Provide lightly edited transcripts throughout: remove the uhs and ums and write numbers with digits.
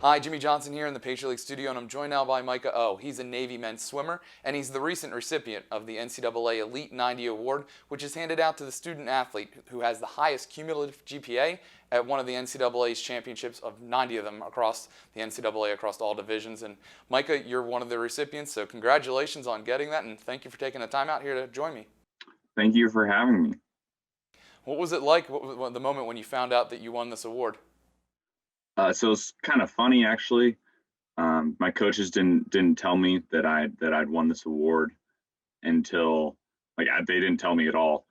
Hi, Jimmy Johnson here in the Patriot League studio, and I'm joined now by Micah Oh. He's a Navy men's swimmer, and he's the recent recipient of the NCAA Elite 90 award, which is handed out to the student athlete who has the highest cumulative GPA at one of the NCAA's championships of 90 of them across the NCAA, across all divisions. And Micah, you're one of the recipients, so congratulations on getting that, and thank you for taking the time out here to join me. Thank you for having me. What was it like, what was the moment when you found out that you won this award? So it's kind of funny actually. My coaches didn't tell me that I'd won this award until they didn't tell me at all.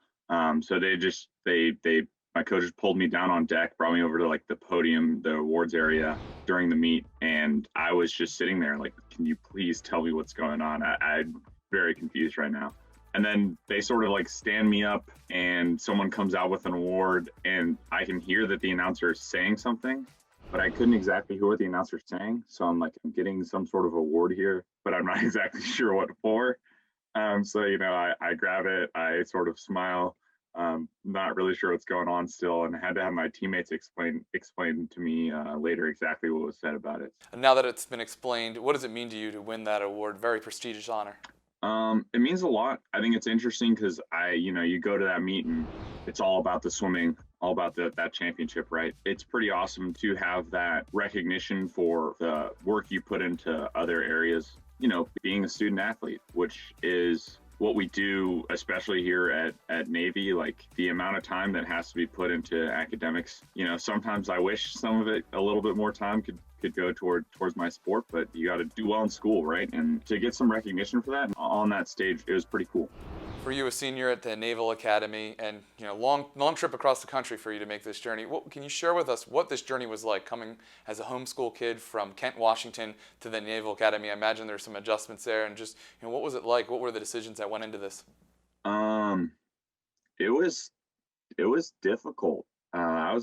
So they my coaches pulled me down on deck, brought me over to like the podium, the awards area during the meet, and I was just sitting there like, can you please tell me what's going on? I'm very confused right now. And then they sort of like stand me up, and someone comes out with an award, and I can hear that the announcer is saying something, but I couldn't exactly hear what the announcer's saying. So I'm like, I'm getting some sort of award here, but I'm not exactly sure what for. So, I grab it, I sort of smile, not really sure what's going on still, and I had to have my teammates explain to me later exactly what was said about it. And now that it's been explained, what does it mean to you to win that award? Very prestigious honor. It means a lot. I think it's interesting because you go to that meet and it's all about the swimming, all about that championship, right? It's pretty awesome to have that recognition for the work you put into other areas, being a student athlete, which is what we do, especially here at Navy. Like the amount of time that has to be put into academics, sometimes I wish some of it, a little bit more time could go towards my sport, but you got to do well in school, right? And to get some recognition for that on that stage, it was pretty cool. For you, a senior at the Naval Academy, and long trip across the country for you to make this journey. Can you share with us what this journey was like, coming as a homeschool kid from Kent, Washington, to the Naval Academy? I imagine there's some adjustments there, and just what was it like? What were the decisions that went into this? Um, it was it was difficult. I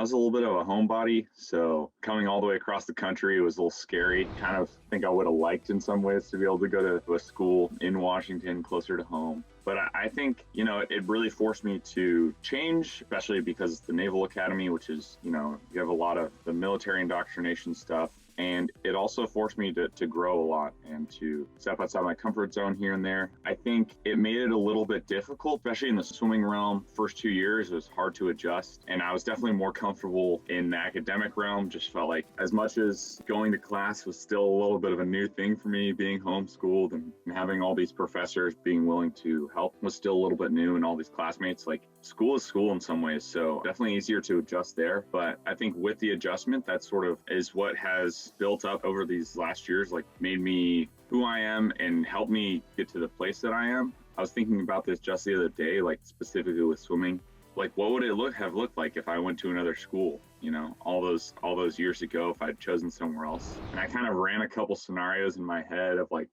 was a little bit of a homebody, so coming all the way across the country was a little scary. Kind of think I would have liked in some ways to be able to go to a school in Washington closer to home. But I think, it really forced me to change, especially because it's the Naval Academy, which is, you have a lot of the military indoctrination stuff. And it also forced me to grow a lot and to step outside my comfort zone here and there. I think it made it a little bit difficult, especially in the swimming realm. First 2 years, it was hard to adjust. And I was definitely more comfortable in the academic realm. Just felt like as much as going to class was still a little bit of a new thing for me, being homeschooled and having all these professors being willing to help was still a little bit new, and all these classmates, like school is school in some ways. So definitely easier to adjust there. But I think with the adjustment, that sort of is what has built up over these last years, like made me who I am and helped me get to the place that I am. I was thinking about this just the other day, like specifically with swimming. Like, what would it have looked like if I went to another school, all those years ago, if I'd chosen somewhere else? And I kind of ran a couple scenarios in my head of like,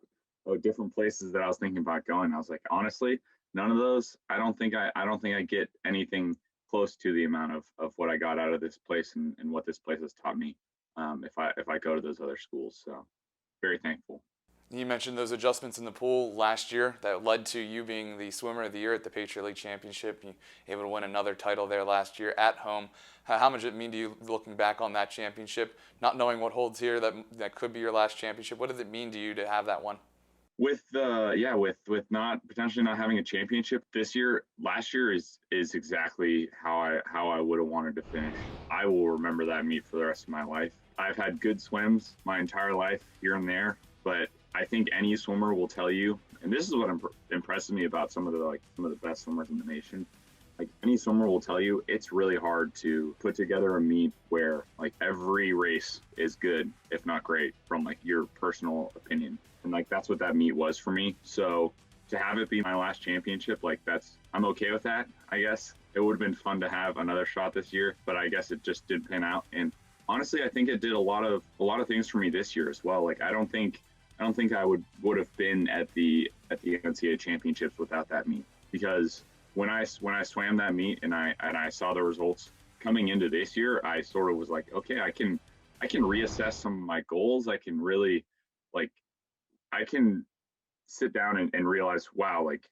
different places that I was thinking about going. I was like, honestly, none of those, I don't think I get anything close to the amount of what I got out of this place and what this place has taught me, if I go to those other schools. So very thankful. You mentioned those adjustments in the pool last year that led to you being the swimmer of the year at the Patriot League Championship. You were able to win another title there last year at home. How much did it mean to you looking back on that championship, not knowing what holds here, that could be your last championship? What did it mean to you to have that one? With not potentially not having a championship this year, last year is exactly how I would have wanted to finish. I will remember that meet for the rest of my life. I've had good swims my entire life here and there, but I think any swimmer will tell you, and this is what impresses me about some of the best swimmers in the nation. Like any swimmer will tell you, it's really hard to put together a meet where like every race is good, if not great, from like your personal opinion. And like that's what that meet was for me. So to have it be my last championship, like I'm okay with that. I guess it would have been fun to have another shot this year, but I guess it just didn't pan out. And honestly, I think it did a lot of things for me this year as well. Like I don't think I would have been at the NCAA championships without that meet, because when I swam that meet and I saw the results coming into this year, I sort of was like, okay, I can reassess some of my goals. I can really like I can sit down and realize, wow, like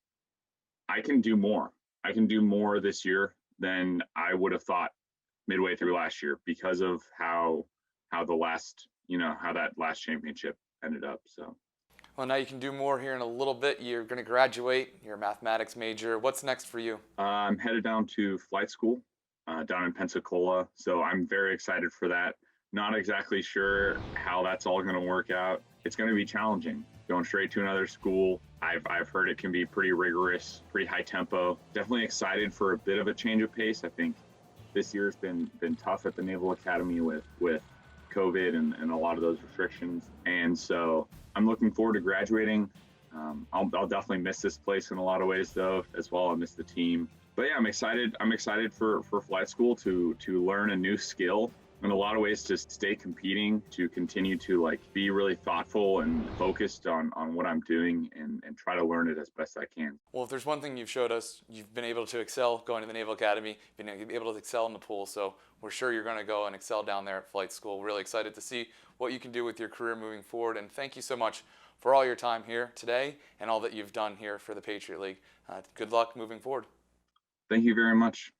I can do more. I can do more this year than I would have thought midway through last year, because of how how how that last championship ended up. So Well, now you can do more here in a little bit. You're going to graduate. You're a mathematics major. What's next for you? I'm headed down to flight school down in Pensacola. So I'm very excited for that. Not exactly sure how that's all going to work out. It's going to be challenging going straight to another school. I've heard it can be pretty rigorous, pretty high tempo. Definitely excited for a bit of a change of pace. I think this year's been tough at the Naval Academy with COVID and a lot of those restrictions. And so I'm looking forward to graduating. I'll definitely miss this place in a lot of ways, though, as well. I'll miss the team. But yeah, I'm excited. I'm excited for flight school to learn a new skill. In a lot of ways, to stay competing, to continue to be really thoughtful and focused on what I'm doing and try to learn it as best I can. Well, if there's one thing you've showed us, you've been able to excel going to the Naval Academy, been able to excel in the pool. So we're sure you're going to go and excel down there at flight school. Really excited to see what you can do with your career moving forward. And thank you so much for all your time here today and all that you've done here for the Patriot League. Good luck moving forward. Thank you very much.